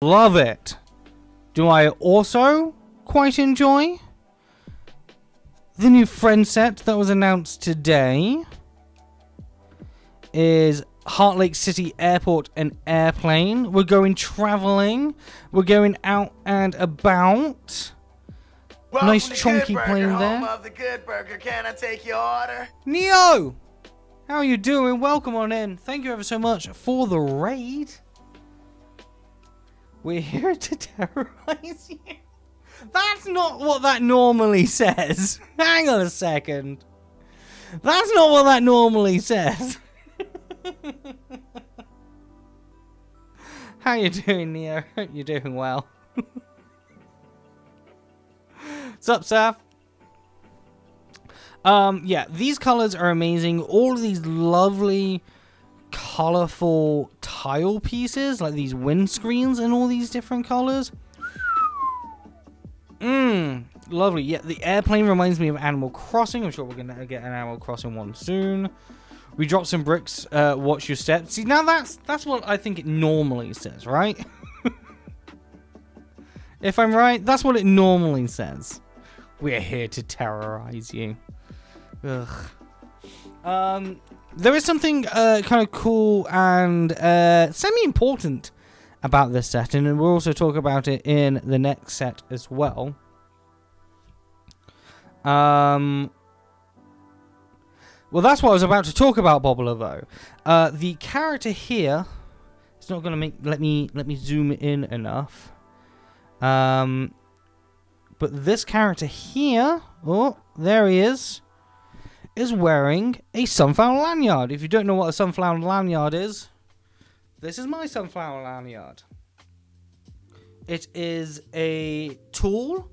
Love it. Do I also quite enjoy the new friend set that was announced today? Is Heart Lake City Airport and Airplane. We're going traveling. We're going out and about. Welcome nice to chunky Good plane Burger, there. home of the Good Burger. Can I take your order? Neo! How are you doing? Welcome on in. Thank you ever so much for the raid. We're here to terrorize you. That's not what that normally says. Hang on a second. That's not what that normally says. How you doing, Neo? Hope you're doing well. What's up, Saf? Yeah, these colors are amazing. All of these lovely, colorful tile pieces, like these windscreens in all these different colors. Lovely. Yeah, the airplane reminds me of Animal Crossing. I'm sure we're gonna get an Animal Crossing one soon. We dropped some bricks. Watch your steps. See, now that's what I think it normally says, right? If I'm right, that's what it normally says. We're here to terrorize you. Ugh. There is something kind of cool and semi-important about this set, and we'll also talk about it in the next set as well. Well, that's what I was about to talk about, Bobbler, though. The character here, it's not going to let me zoom in enough. But this character here, oh, there he is wearing a sunflower lanyard. If you don't know what a sunflower lanyard is, this is my sunflower lanyard. It is a tool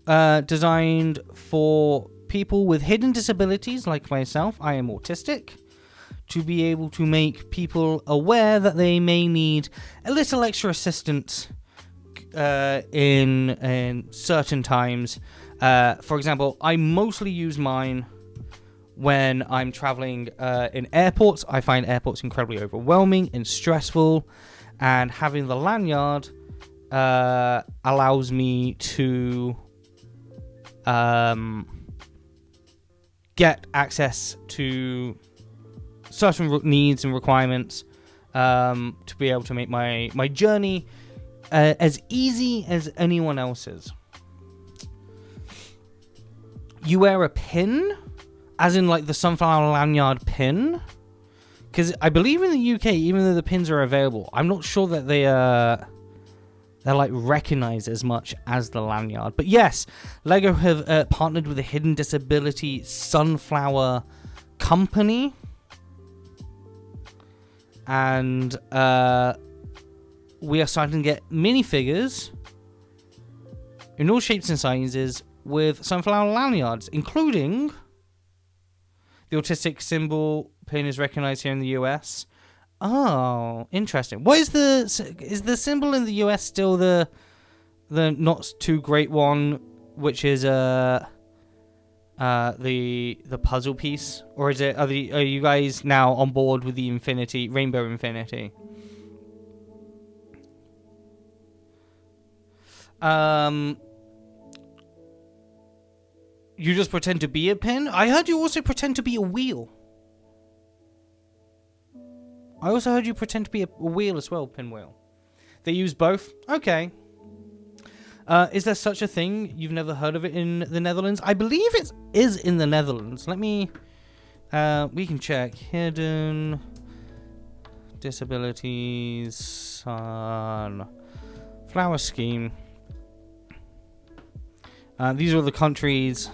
designed for people with hidden disabilities like myself. I am autistic. To be able to make people aware that they may need a little extra assistance in certain times. For example, I mostly use mine when I'm traveling in airports. I find airports incredibly overwhelming and stressful, and having the lanyard allows me to get access to certain needs and requirements to be able to make my journey as easy as anyone else's. You wear a pin, as in like the sunflower lanyard pin, because I believe in the UK, even though the pins are available, I'm not sure that they're like recognized as much as the lanyard. But yes, Lego have partnered with a hidden disability sunflower company, and we are starting to get minifigures in all shapes and sizes with sunflower lanyards, including the autistic symbol pin is recognized here in the US. Oh, interesting. What is the symbol in the US still the not too great one, which is the puzzle piece, or is it are you guys now on board with the rainbow infinity? You just pretend to be a pin? I heard you also pretend to be a wheel. I also heard you pretend to be a wheel as well, pinwheel. They use both? Okay. Is there such a thing? You've never heard of it in the Netherlands? I believe it is in the Netherlands. Let me... we can check. Hidden Disabilities Sunflower Scheme. These are the countries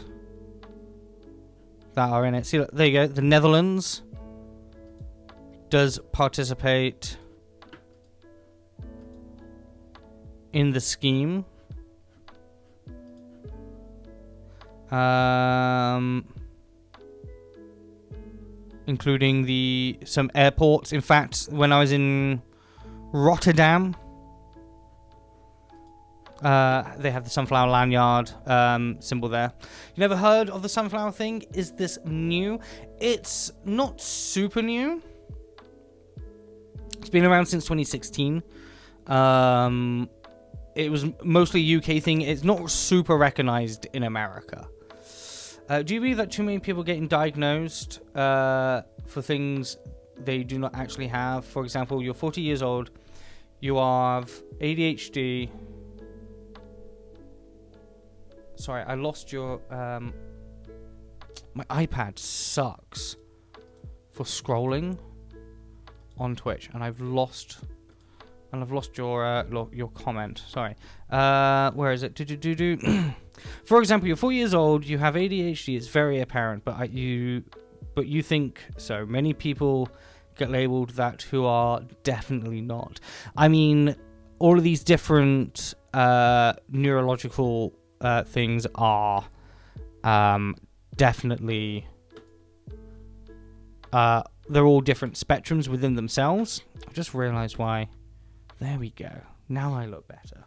that are in it. See, look, there you go. The Netherlands does participate in the scheme. Including some airports. In fact, when I was in Rotterdam, they have the sunflower lanyard symbol there. You never heard of the sunflower thing? Is this new? It's not super new. It's been around since 2016. It was mostly a UK thing. It's not super recognized in America. Do you believe that too many people getting diagnosed for things they do not actually have? For example, you're 40 years old, you have ADHD. Sorry, I lost your... my iPad sucks for scrolling on Twitch, and I've lost your comment. Sorry. Where is it? For example, you're 4 years old. You have ADHD. It's very apparent, but you think so. Many people get labelled that who are definitely not. I mean, all of these different neurological things are definitely. They're all different spectrums within themselves. I've just realised why. There we go. Now I look better.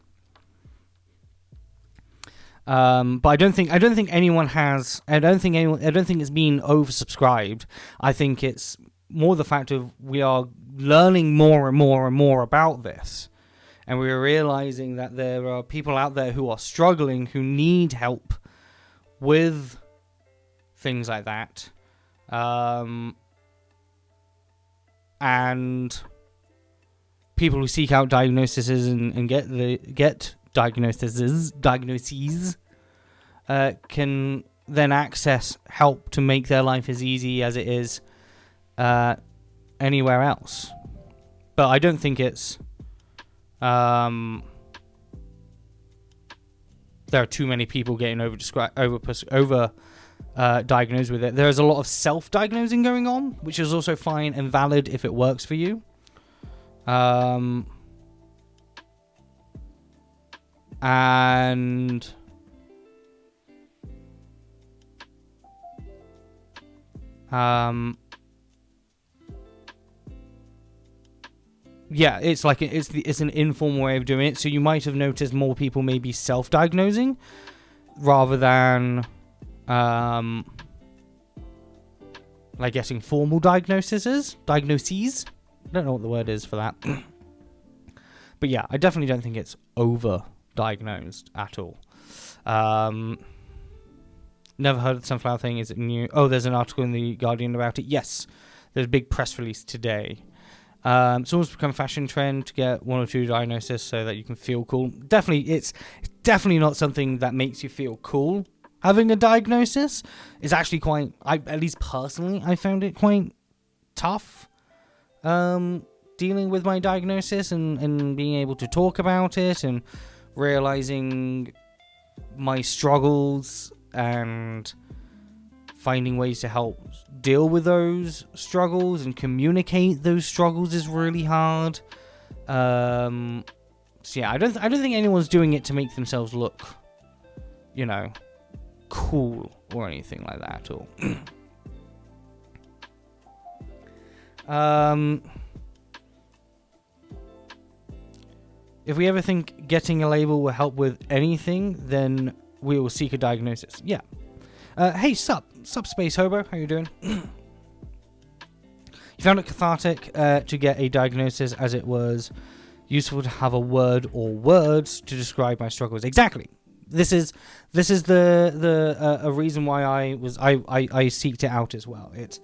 But I don't think anyone has. I don't think it's been oversubscribed. I think it's more the fact of we are learning more and more and more about this, and we're realizing that there are people out there who are struggling, who need help with things like that, and people who seek out diagnoses and get diagnoses can then access help to make their life as easy as it is anywhere else. But I don't think it's there are too many people getting over diagnosed with it. There's a lot of self-diagnosing going on, which is also fine and valid if it works for you. And yeah, it's like it's an informal way of doing it. So you might have noticed more people may be self-diagnosing rather than like getting formal diagnoses. I don't know what the word is for that. But yeah, I definitely don't think it's over-diagnosed at all. Never heard of the sunflower thing. Is it new? Oh, there's an article in The Guardian about it. Yes, there's a big press release today. It's almost become a fashion trend to get one or two diagnoses so that you can feel cool. Definitely, it's definitely not something that makes you feel cool. Having a diagnosis is actually quite... at least personally, I found it quite tough. Dealing with my diagnosis and being able to talk about it and realizing my struggles and finding ways to help deal with those struggles and communicate those struggles is really hard. So yeah, I don't think anyone's doing it to make themselves look, cool or anything like that at all. If we ever think getting a label will help with anything, then we will seek a diagnosis. Yeah. Hey, sup Space Hobo, how you doing? You found it cathartic to get a diagnosis, as it was useful to have a word or words to describe my struggles. Exactly. This is the a reason why I seeked it out as well. It's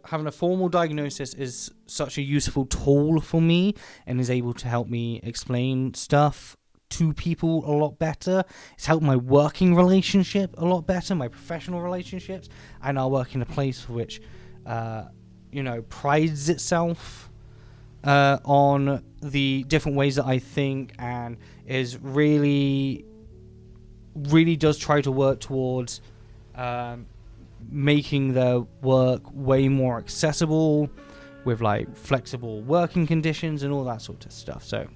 having a formal diagnosis is such a useful tool for me and is able to help me explain stuff to people a lot better. It's helped my working relationship a lot better, my professional relationships. I now work in a place which prides itself on the different ways that I think, and is really does try to work towards making their work way more accessible with like flexible working conditions and all that sort of stuff. So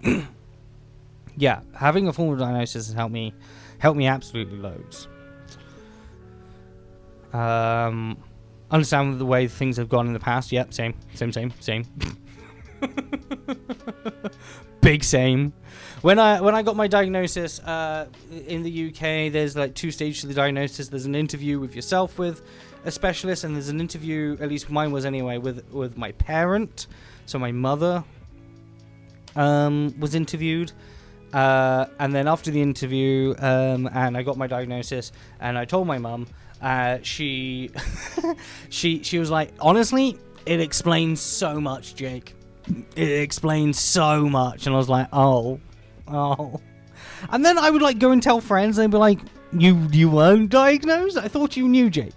yeah, having a formal diagnosis has helped me absolutely loads. Understand the way things have gone in the past. Yep, same. Big same. When I got my diagnosis in the UK, there's like two stages to the diagnosis. There's an interview with yourself with a specialist, and there's an interview, at least mine was anyway, with my parent, so my mother. was interviewed. And then after the interview, and I got my diagnosis, and I told my mum, she was like, honestly, it explains so much, Jake. It explains so much. And I was like, oh. And then I would like go and tell friends, and they'd be like, you weren't diagnosed? I thought you knew, Jake.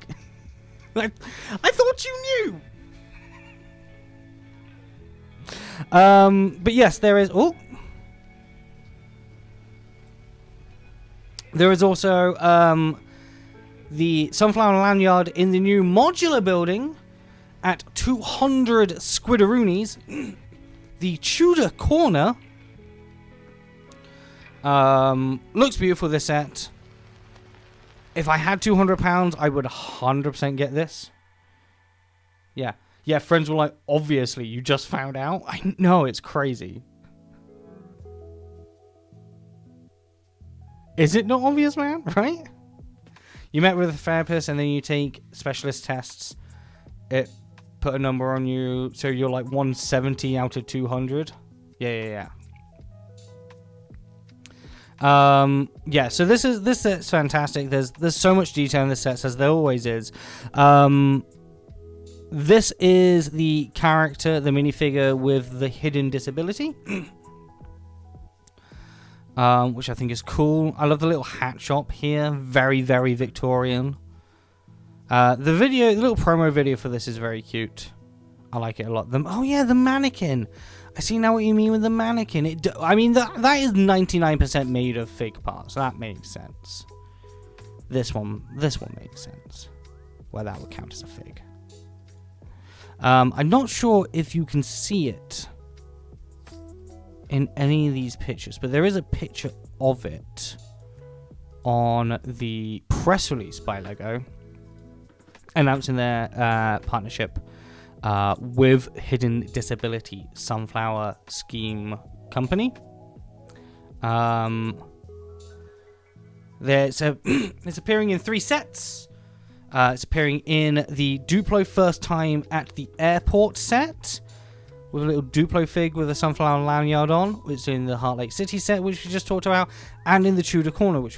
I thought you knew. But yes, there is. Oh. There is also the Sunflower Lanyard in the new modular building at 200 Squidaroonies. The Tudor Corner. Looks beautiful, this set. If I had £200, I would 100% get this. Yeah. Yeah, friends were like, obviously, you just found out. I know, it's crazy. Is it not obvious, man? Right? You met with a therapist and then you take specialist tests. It put a number on you, so you're like 170 out of 200. Yeah. Yeah, so this set's fantastic. There's so much detail in this set, as there always is. This is the character, the minifigure with the hidden disability. Which I think is cool. I love the little hat shop here. Very, very Victorian. The little promo video for this is very cute. I like it a lot. Oh yeah, the mannequin. I see now what you mean with the mannequin. I mean, that is 99% made of fake parts. That makes sense. This one makes sense. Well, that would count as a fig. I'm not sure if you can see it in any of these pictures, but there is a picture of it on the press release by Lego announcing their partnership with Hidden Disability Sunflower Scheme Company. It's appearing in 3 sets. It's appearing in the Duplo First Time at the Airport set, with a little Duplo fig with a sunflower lanyard on, which is in the Heart Lake City set, which we just talked about, and in the Tudor Corner, we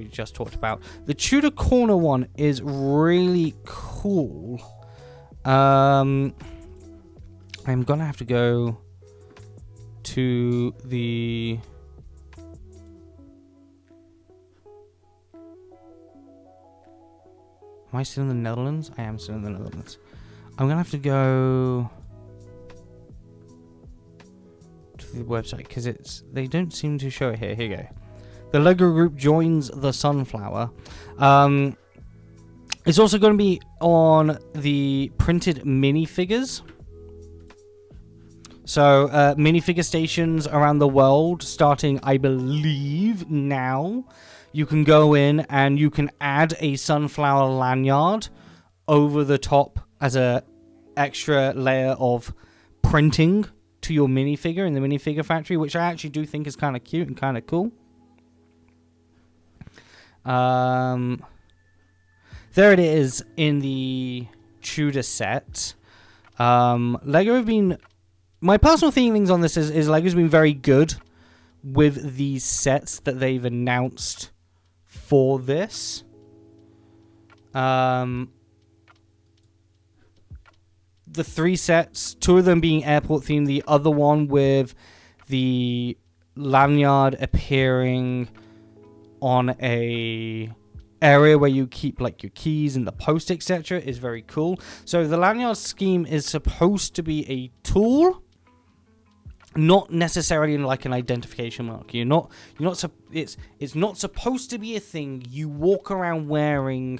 just talked about. The Tudor Corner one is really cool. I'm gonna have to go to the... Am I still in the Netherlands? I am still in the Netherlands. I'm gonna have to go to the website because they don't seem to show it here. Here you go. The Lego Group joins the Sunflower. It's also going to be on the printed minifigures. So minifigure stations around the world, starting, I believe, now. You can go in and you can add a sunflower lanyard over the top as a extra layer of printing to your minifigure in the minifigure factory, which I actually do think is kind of cute and kind of cool. There it is in the Tudor set. Lego have been... My personal feelings on this is Lego's been very good with these sets that they've announced for this. The 3 sets, 2 of them being airport themed, the other one with the lanyard appearing on a area where you keep like your keys and the post, etc., is very cool. So the lanyard scheme is supposed to be a tool, not necessarily like an identification mark. It's not supposed to be a thing you walk around wearing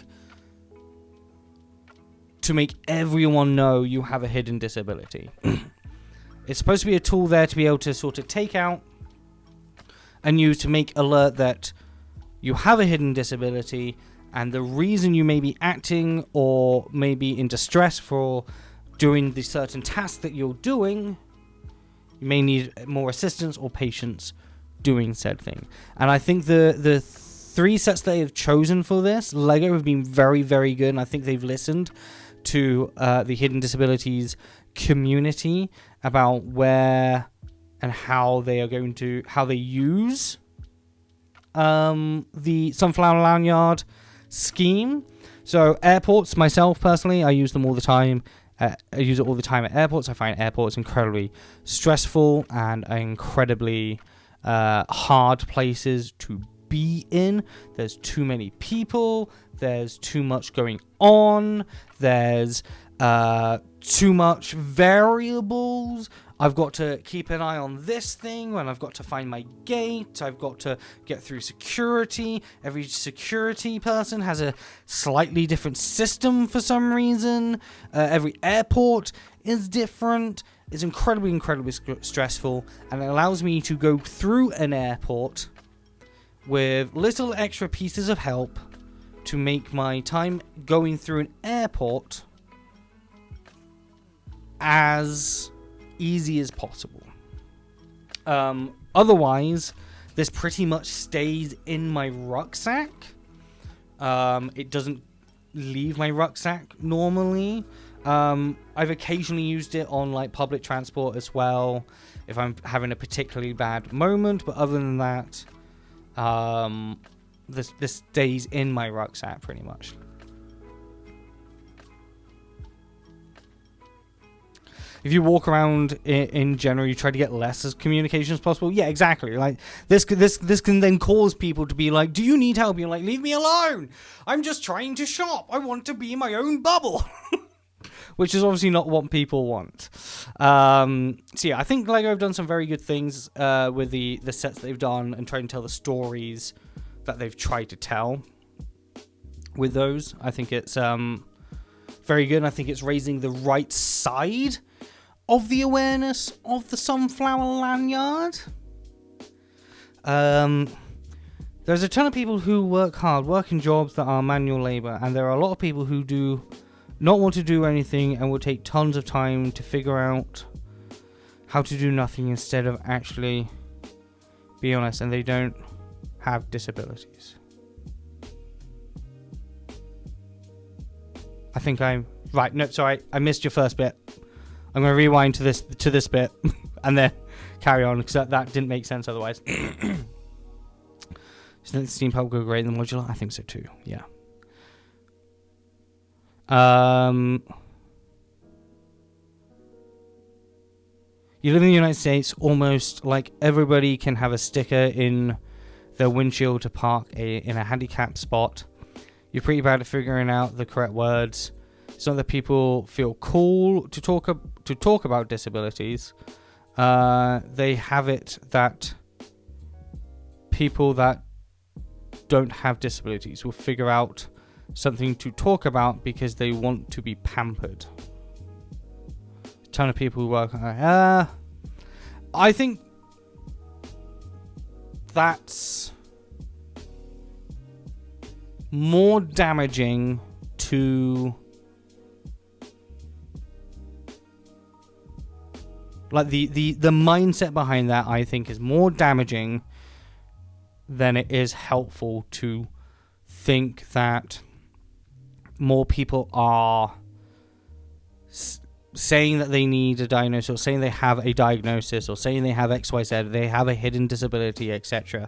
to make everyone know you have a hidden disability. It's supposed to be a tool there to be able to sort of take out and use to make alert that you have a hidden disability, and the reason you may be acting or may be in distress for doing the certain task that you're doing, you may need more assistance or patience doing said thing. And I think the 3 sets they have chosen for this, Lego have been very, very good, and I think they've listened to the hidden disabilities community about where and how they use the Sunflower Lanyard scheme. So airports, myself personally, I use them all the time. I use it all the time at airports. I find airports incredibly stressful and incredibly hard places to be in. There's too many people. There's too much going on. There's too much variables. I've got to keep an eye on this thing when I've got to find my gate. I've got to get through security. Every security person has a slightly different system for some reason. Every airport is different. It's incredibly stressful, and it allows me to go through an airport with little extra pieces of help to make my time going through an airport as easy as possible. Otherwise, this pretty much stays in my rucksack. It doesn't leave my rucksack normally. I've occasionally used it on like public transport as well, if I'm having a particularly bad moment, but other than that, this stays in my rucksack pretty much. If you walk around in general, you try to get less as communication as possible. Yeah, exactly. Like this can then cause people to be like, "Do you need help?" You're like, "Leave me alone. I'm just trying to shop. I want to be in my own bubble." Which is obviously not what people want. So yeah, I think Lego have done some very good things with the sets they've done and trying to tell the stories that they've tried to tell with those. I think it's very good. And I think it's raising the right side of the awareness of the Sunflower Lanyard. There's a ton of people who work hard, work in jobs that are manual labor, and there are a lot of people who do not want to do anything and will take tons of time to figure out how to do nothing instead of actually be honest, and they don't have disabilities. I think I'm right. No, sorry, I missed your first bit. I'm going to rewind to this bit and then carry on, because that didn't make sense otherwise. So the steampunk go great in the modular? I think so too. Yeah. You live in the United States, almost like everybody can have a sticker in their windshield to park in a handicapped spot. You're pretty bad at figuring out the correct words. It's not that people feel cool to talk about disabilities. They have it that people that don't have disabilities will figure out something to talk about because they want to be pampered. A ton of people who work on I think that's more damaging to like the mindset behind that. I think is more damaging than it is helpful to think that more people are saying that they need a diagnosis, or saying they have a diagnosis, or saying they have XYZ, they have a hidden disability, etc.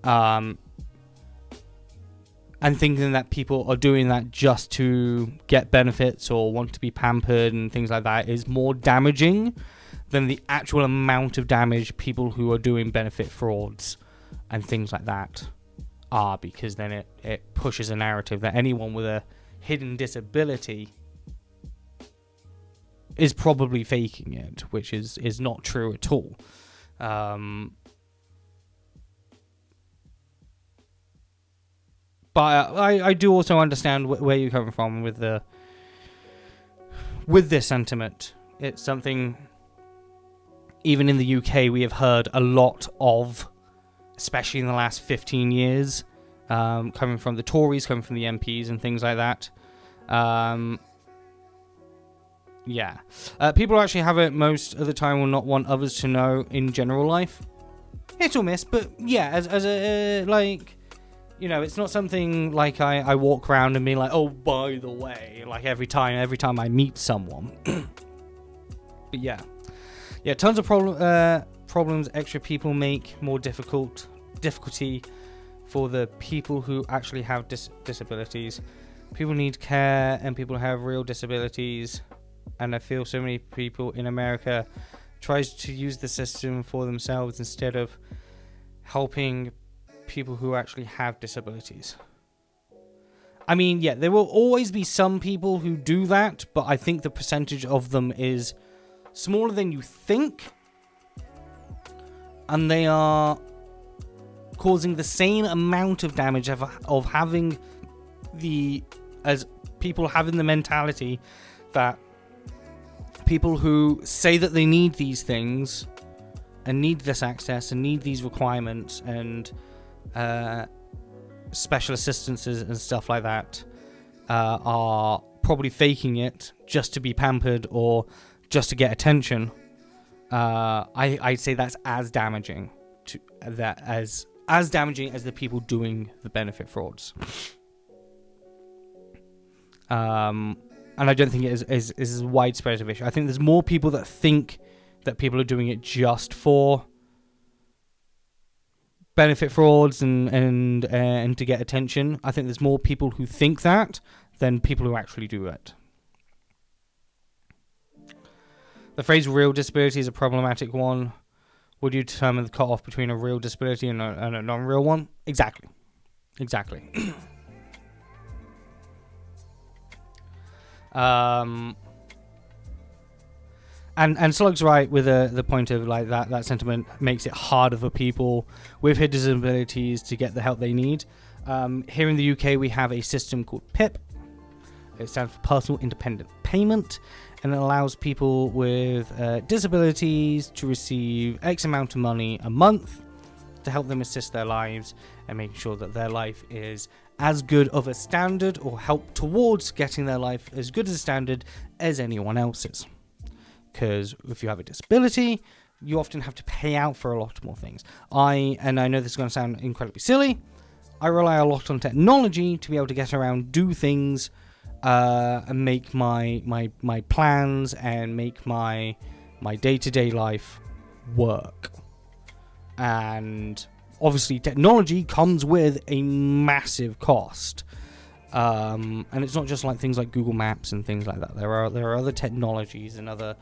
And thinking that people are doing that just to get benefits or want to be pampered and things like that is more damaging than the actual amount of damage people who are doing benefit frauds and things like that are, because then it pushes a narrative that anyone with a hidden disability is probably faking it, which is not true at all. But I do also understand where you're coming from with this sentiment. It's something, even in the UK, we have heard a lot of, especially in the last 15 years, coming from the Tories, coming from the MPs and things like that. Yeah. People who actually have it most of the time will not want others to know in general life. Hit or miss, but yeah, as a, like, you know, it's not something like I walk around and be like, oh, by the way, like every time I meet someone. But yeah. Yeah, tons of problems extra people make more difficulty for the people who actually have disabilities. People need care, and people have real disabilities. And I feel so many people in America tries to use the system for themselves instead of helping people who actually have disabilities. I mean, yeah, there will always be some people who do that, but I think the percentage of them is smaller than you think. And they are causing the same amount of damage of having as people having the mentality that people who say that they need these things and need this access and need these requirements and special assistances and stuff like that are probably faking it just to be pampered or just to get attention. I'd say that's as damaging as damaging as the people doing the benefit frauds. And I don't think it is as widespread of issue. I think there's more people that think that people are doing it just for benefit frauds and to get attention. I think there's more people who think that than people who actually do it. The phrase real disability is a problematic one. Would you determine the cutoff between a real disability and a non-real one? Exactly. And Slug's right with the point of like that sentiment makes it harder for people with hidden disabilities to get the help they need. Here in the UK, we have a system called PIP. It stands for Personal Independent Payment, and it allows people with disabilities to receive X amount of money a month to help them assist their lives and make sure that their life is as good of a standard, or help towards getting their life as good as a standard as anyone else's. Because if you have a disability, you often have to pay out for a lot more things. I know this is going to sound incredibly silly, I rely a lot on technology to be able to get around, do things, and make my plans and make my day-to-day life work. And obviously technology comes with a massive cost. And it's not just like things like Google Maps and things like that. There are other technologies and other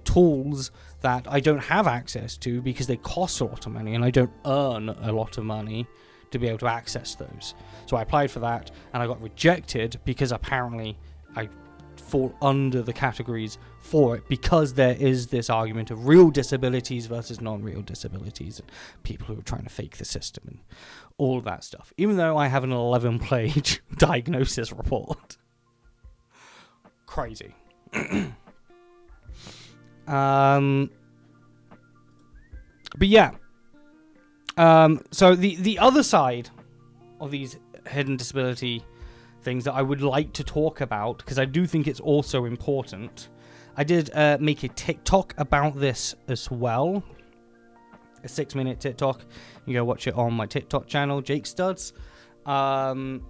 tools that I don't have access to because they cost a lot of money, and I don't earn a lot of money to be able to access those. So I applied for that and I got rejected because apparently I fall under the categories for it, because there is this argument of real disabilities versus non-real disabilities and people who are trying to fake the system and all of that stuff, even though I have an 11-page diagnosis report. Crazy. But yeah, so the other side of these hidden disability things that I would like to talk about, because I do think it's also important, I did make a TikTok about this as well, a 6-minute TikTok. You can go watch it on my TikTok channel, Jake Studs. That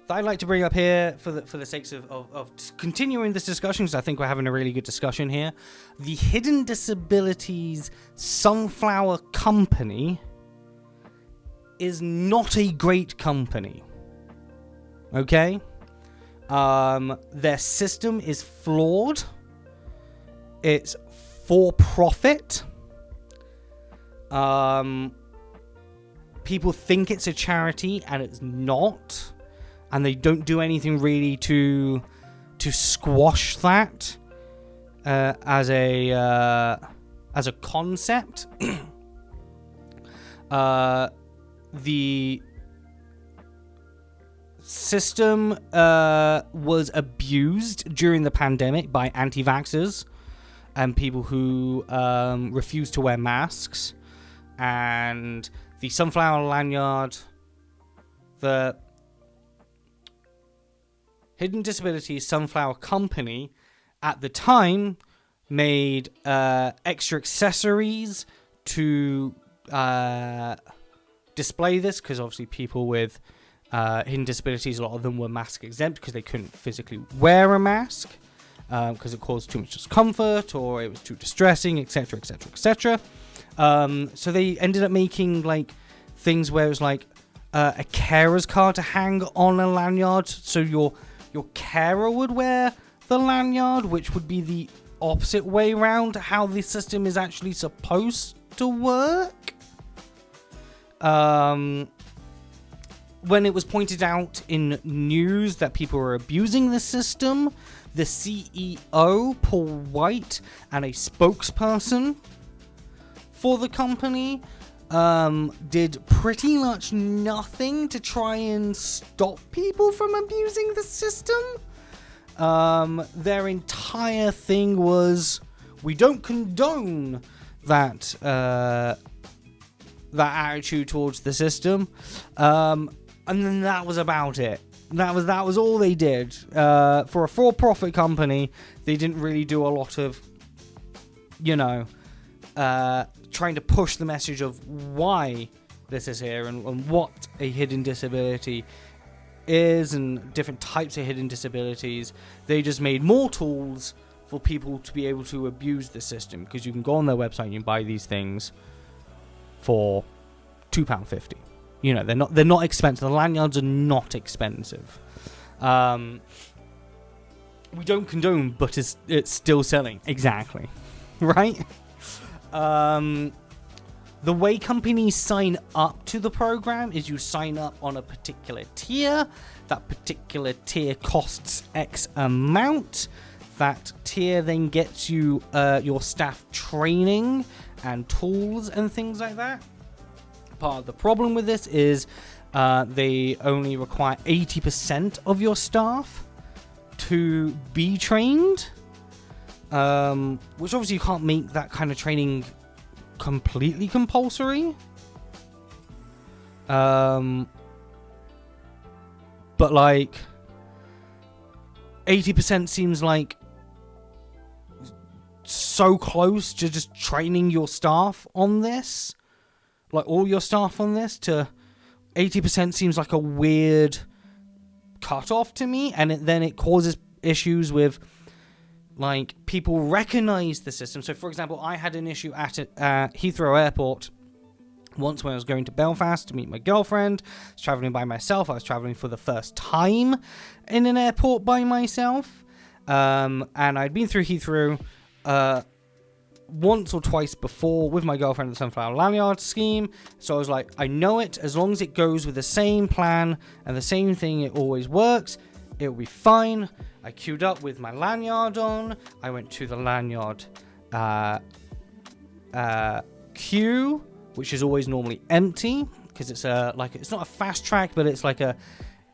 I'd like to bring up here for the sakes of continuing this discussion, because I think we're having a really good discussion here. The Hidden Disabilities Sunflower Company is not a great company. Okay? Their system is flawed. It's for profit. People think it's a charity, and it's not. And they don't do anything really to squash that as a concept. The system was abused during the pandemic by anti-vaxxers and people who refused to wear masks. And the Sunflower Lanyard, the Hidden Disabilities Sunflower Company at the time made extra accessories to display this, because obviously people with hidden disabilities, a lot of them were mask exempt because they couldn't physically wear a mask. because it caused too much discomfort or it was too distressing, etc., etc., etc. So they ended up making like things where it was like a carer's card to hang on a lanyard, so your carer would wear the lanyard, which would be the opposite way around how the system is actually supposed to work. When it was pointed out in news that people were abusing the system, the CEO, Paul White, and a spokesperson for the company did pretty much nothing to try and stop people from abusing the system. Their entire thing was, we don't condone that attitude towards the system, and then that was about it. That was all they did. For a for-profit company, they didn't really do a lot of, trying to push the message of why this is here and what a hidden disability is and different types of hidden disabilities. They just made more tools for people to be able to abuse the system, because you can go on their website and you can buy these things for £2.50. They're not expensive. The lanyards are not expensive. We don't condone, but it's still selling. Exactly. Right? The way companies sign up to the program is you sign up on a particular tier. That particular tier costs X amount. That tier then gets you your staff training and tools and things like that. Part of the problem with this is they only require 80% of your staff to be trained, which obviously you can't make that kind of training completely compulsory. But like 80% seems like so close to just training your staff on this, like all your staff on this, to 80% seems like a weird cutoff to me, and then it causes issues with like people recognize the system. So for example, I had an issue at Heathrow Airport once when I was going to Belfast to meet my girlfriend. I was traveling by myself. I was traveling for the first time in an airport by myself, and I'd been through Heathrow once or twice before with my girlfriend at the Sunflower Lanyard scheme. So I was like, I know it. As long as it goes with the same plan and the same thing, it always works, it'll be fine. I queued up with my lanyard on. I went to the lanyard queue, which is always normally empty because it's it's not a fast track, but it's like an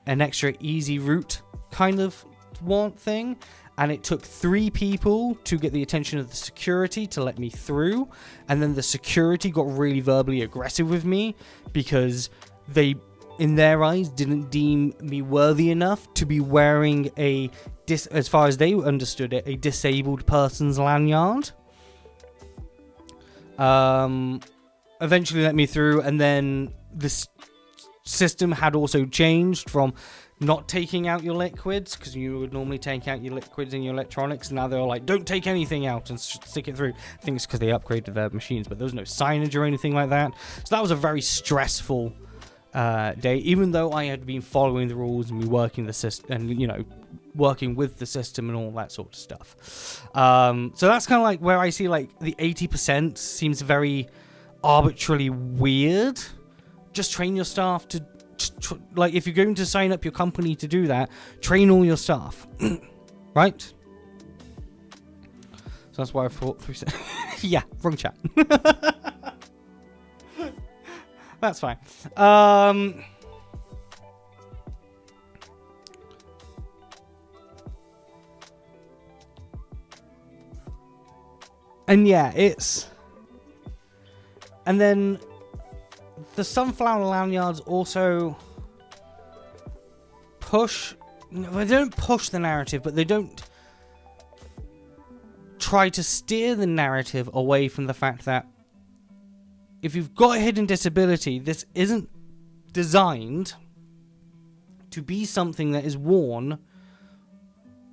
extra easy route kind of thing. And it took 3 people to get the attention of the security to let me through. And then the security got really verbally aggressive with me because they, in their eyes, didn't deem me worthy enough to be wearing as far as they understood it, a disabled person's lanyard. Eventually let me through, and then this system had also changed from not taking out your liquids, because you would normally take out your liquids and your electronics, and now they're like, don't take anything out and stick it through. I think it's because they upgraded their machines, but there was no signage or anything like that. So that was a very stressful day, even though I had been following the rules and working the system, and working with the system and all that sort of stuff. So that's kind of like where I see like the 80% seems very arbitrarily weird. Just train your staff to like, if you're going to sign up your company to do that, train all your staff. Right? So that's why I thought through. Yeah, wrong chat. That's fine. And yeah, and then the Sunflower Lanyards also they don't push the narrative, but they don't try to steer the narrative away from the fact that if you've got a hidden disability, this isn't designed to be something that is worn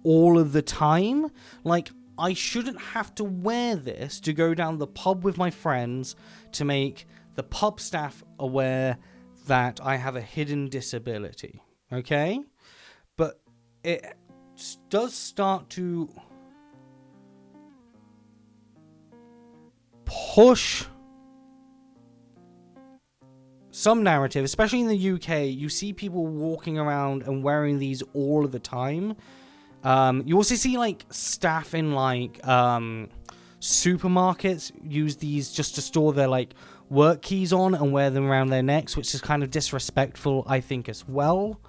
all of the time. Like, I shouldn't have to wear this to go down the pub with my friends to make the pub staff aware that I have a hidden disability. Okay? But it does start to push some narrative, especially in the UK. You see people walking around and wearing these all of the time. You also see like staff in like supermarkets use these just to store their like work keys on and wear them around their necks, which is kind of disrespectful, I think, as well.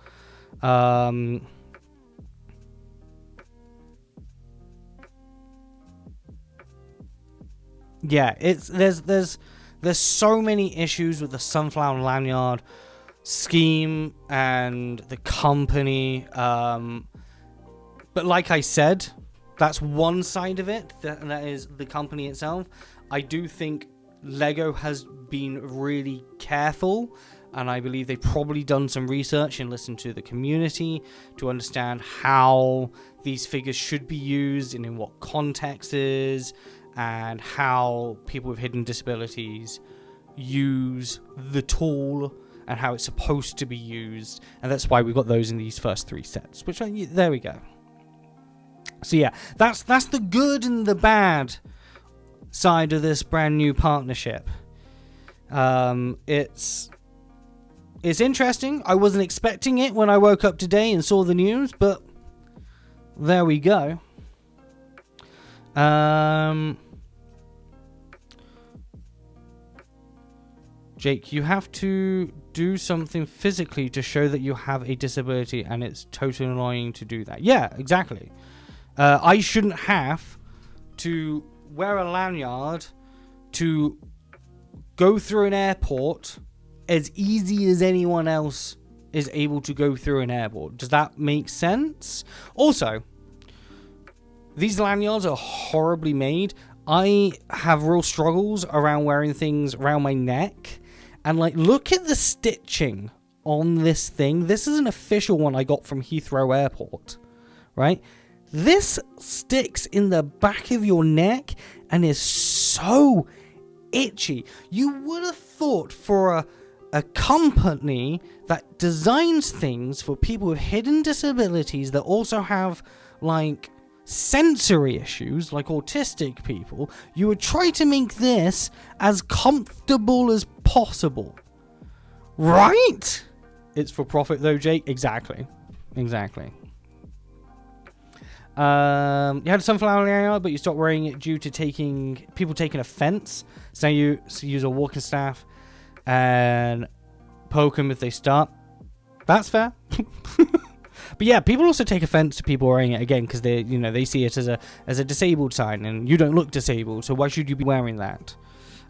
Yeah, there's so many issues with the Sunflower Lanyard scheme and the company. But like I said, that's one side of it. That is the company itself. I do think Lego has been really careful, and I believe they've probably done some research and listened to the community to understand how these figures should be used and in what contexts, and how people with hidden disabilities use the tool and how it's supposed to be used. And that's why we've got those in these first 3 sets, which there we go. So yeah, that's the good and the bad side of this brand new partnership. It's interesting. I wasn't expecting it when I woke up today and saw the news, but there we go. Jake, you have to do something physically to show that you have a disability, and it's totally annoying to do that. Yeah, exactly. I shouldn't have to wear a lanyard to go through an airport as easy as anyone else is able to go through an airport. Does that make sense? Also, these lanyards are horribly made. I have real struggles around wearing things around my neck. And like, look at the stitching on this thing. This is an official one I got from Heathrow Airport, right? This sticks in the back of your neck and is so itchy. You would have thought for a company that designs things for people with hidden disabilities that also have like sensory issues, like autistic people, you would try to make this as comfortable as possible, right? It's for profit though, Jake. Exactly. You had a sunflower lanyard, but you stopped wearing it due to people taking offense. So you use a walking staff and poke them if they start. That's fair. But yeah, people also take offense to people wearing it again because they see it as a disabled sign, and you don't look disabled, so why should you be wearing that?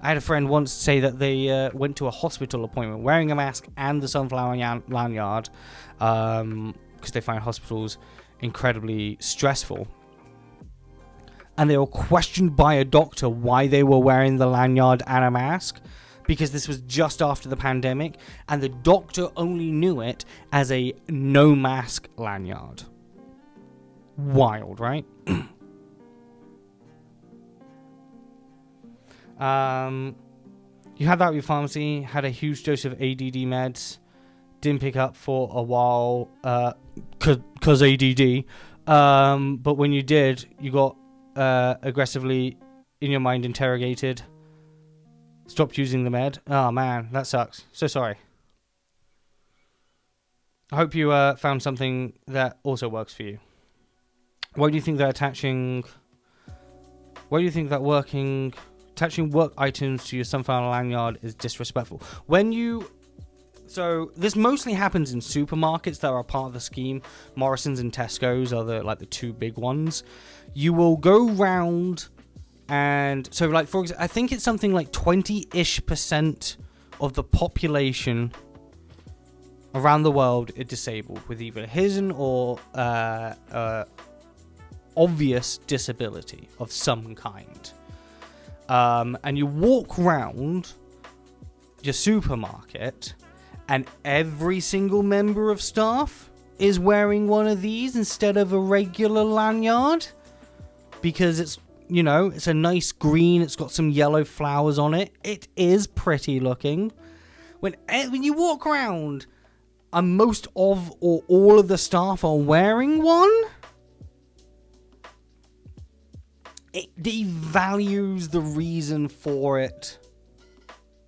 I had a friend once say that they went to a hospital appointment wearing a mask and the sunflower lanyard because they find hospitals incredibly stressful. And they were questioned by a doctor why they were wearing the lanyard and a mask, because this was just after the pandemic, and the doctor only knew it as a no mask lanyard. Wild, right? You had that with your pharmacy, had a huge dose of ADD meds, didn't pick up for a while, cause ADD, but when you did, you got aggressively in your mind interrogated. Stopped using the med. Oh man, that sucks. So sorry. I hope you found something that also works for you. Why do you think that attaching work items to your sunflower lanyard is disrespectful? So this mostly happens in supermarkets that are part of the scheme. Morrison's and Tesco's are the two big ones. You will go round. And so, like, for example, I think it's something like 20-ish% of the population around the world is disabled with either a hidden or obvious disability of some kind. And you walk around your supermarket, and every single member of staff is wearing one of these instead of a regular lanyard, because it's, you know, it's a nice green, it's got some yellow flowers on it. It is pretty looking. When you walk around and most of or all of the staff are wearing one, it devalues the reason for it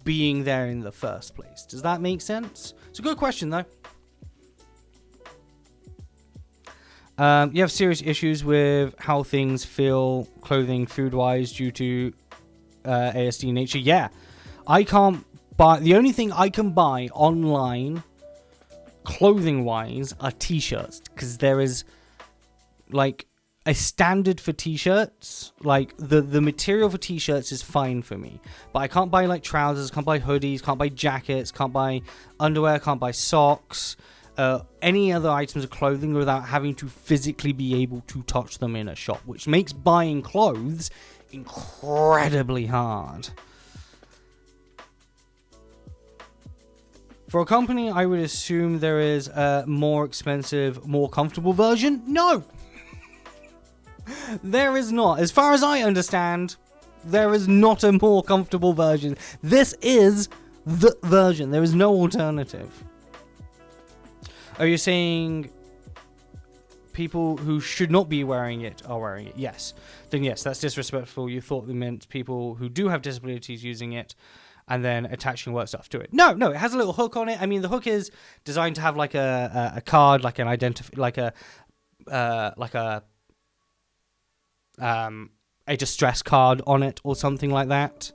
being there in the first place. Does that make sense? It's a good question, though. You have serious issues with how things feel, clothing, food-wise, due to ASD nature. Yeah, I can't buy. The only thing I can buy online, clothing-wise, are t-shirts, because there is like a standard for t-shirts. Like the material for t-shirts is fine for me, but I can't buy like trousers, can't buy hoodies, can't buy jackets, can't buy underwear, can't buy socks, any other items of clothing without having to physically be able to touch them in a shop, which makes buying clothes incredibly hard. For a company, I would assume there is a more expensive, more comfortable version. No! There is not. As far as I understand, there is not a more comfortable version. This is the version. There is no alternative. Are you saying people who should not be wearing it are wearing it? Yes. Then yes, that's disrespectful. You thought they meant people who do have disabilities using it and then attaching work stuff to it. No, it has a little hook on it. I mean, the hook is designed to have like a card, like an a distress card on it or something like that.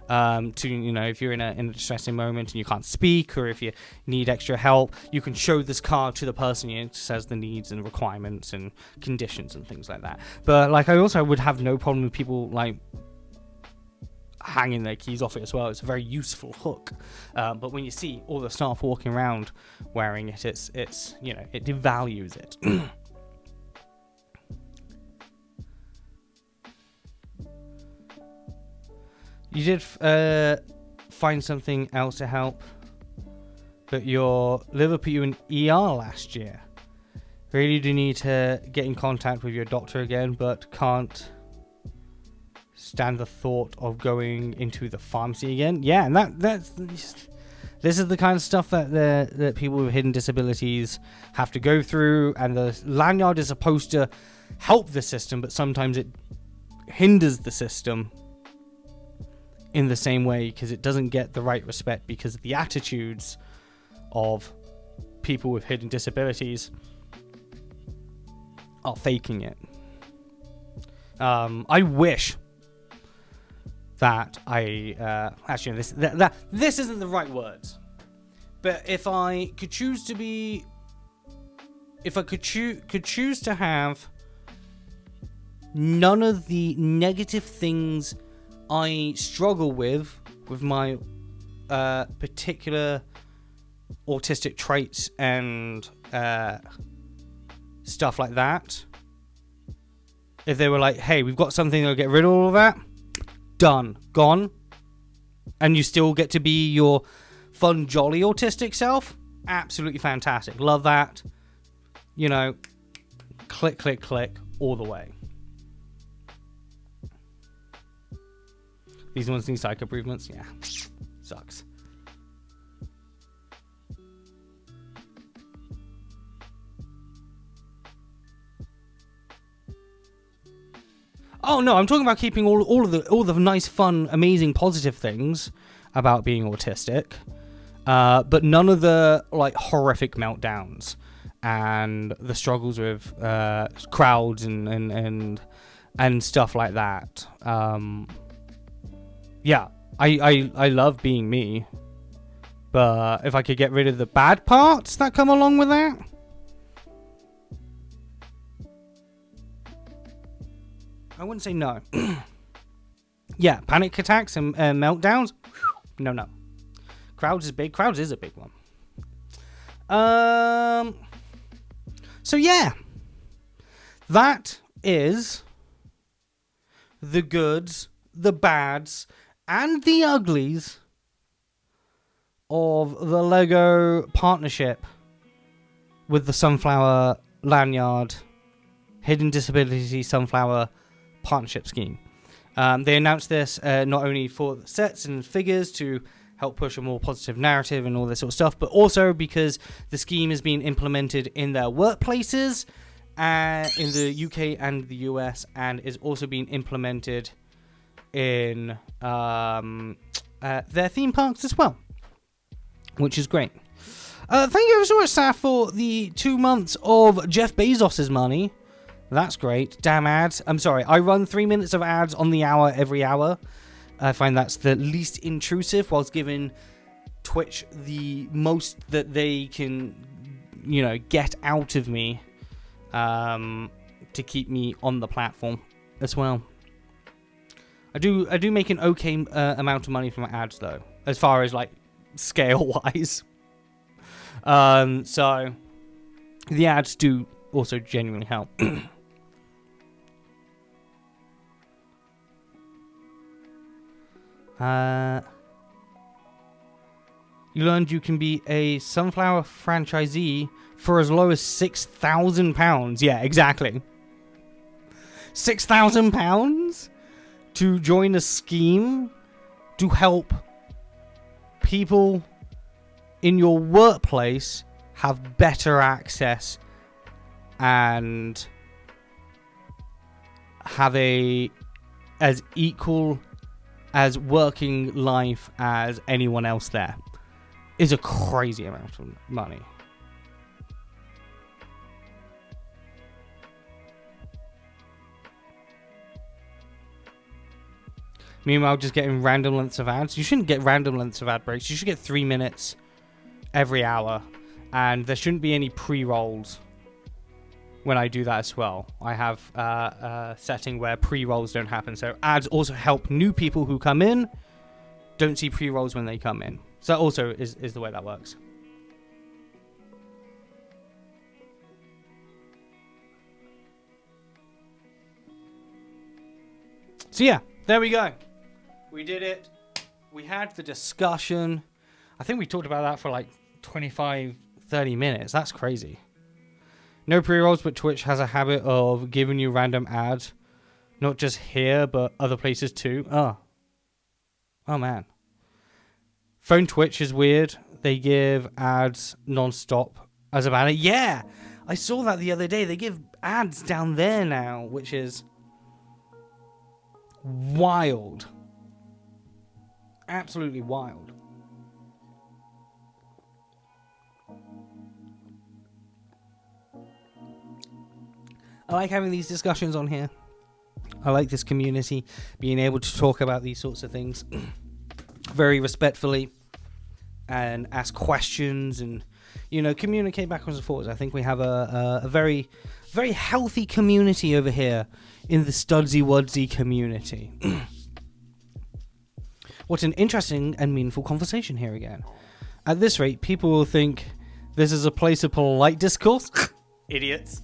To, you know, if you're in a distressing moment and you can't speak, or if you need extra help, you can show this card to the person. It says the needs and requirements and conditions and things like that. But like, I also would have no problem with people like hanging their keys off it as well. It's a very useful hook. But when you see all the staff walking around wearing it, it's you know, it devalues it. You did find something else to help, but your liver put you in ER last year. Really do need to get in contact with your doctor again, but can't stand the thought of going into the pharmacy again. Yeah, and this is the kind of stuff that people with hidden disabilities have to go through, and the lanyard is supposed to help the system, but sometimes it hinders the system in the same way, because it doesn't get the right respect, because of the attitudes of people with hidden disabilities are faking it. I wish that actually this isn't the right words, but if I could choose to have none of the negative things I struggle with my particular autistic traits and stuff like that. If they were like, hey, we've got something that'll get rid of all of that, done, gone, and you still get to be your fun, jolly autistic self, absolutely fantastic. Love that. You know, click, click, click, all the way. These ones need psych improvements. Yeah, sucks. Oh no, I'm talking about keeping all the nice, fun, amazing, positive things about being autistic, but none of the like horrific meltdowns and the struggles with crowds and stuff like that. Yeah, I love being me, but if I could get rid of the bad parts that come along with that, I wouldn't say no. Yeah, panic attacks and meltdowns, no. Crowds is big. Crowds is a big one. So yeah, that is the goods, the bads, and the uglies of the Lego partnership with the Sunflower Lanyard Hidden Disability Sunflower Partnership Scheme. They announced this not only for sets and figures to help push a more positive narrative and all this sort of stuff, but also because the scheme is being implemented in their workplaces in the UK and the US, and is also being implemented in their theme parks as well, which is great. Thank you ever so much, Saf, for the 2 months of Jeff Bezos's money. That's great. Damn ads. I'm sorry. I run 3 minutes of ads on the hour every hour. I find that's the least intrusive, whilst giving Twitch the most that they can, get out of me to keep me on the platform as well. I do make an okay amount of money from my ads, though, as far as like scale wise. So the ads do also genuinely help. You learned you can be a Sunflower franchisee for as low as £6,000. Yeah, exactly. £6,000 to join a scheme to help people in your workplace have better access and have a as equal as working life as anyone else there, is a crazy amount of money. Meanwhile, just getting random lengths of ads. You shouldn't get random lengths of ad breaks. You should get 3 minutes every hour. And there shouldn't be any pre-rolls when I do that as well. I have a setting where pre-rolls don't happen. So ads also help new people who come in don't see pre-rolls when they come in. So that also is the way that works. So yeah, there we go. We did it. We had the discussion. I think we talked about that for like 25, 30 minutes. That's crazy. No pre-rolls, but Twitch has a habit of giving you random ads. Not just here, but other places too. Oh man. Phone Twitch is weird. They give ads non-stop as a banner. Yeah! I saw that the other day. They give ads down there now, which is wild. Absolutely wild. I like having these discussions on here. I like this community, being able to talk about these sorts of things very respectfully and ask questions and, communicate backwards and forwards. I think we have a very, very healthy community over here in the Studsy Wudsy community. What an interesting and meaningful conversation here again. At this rate, people will think this is a place of polite discourse. Idiots.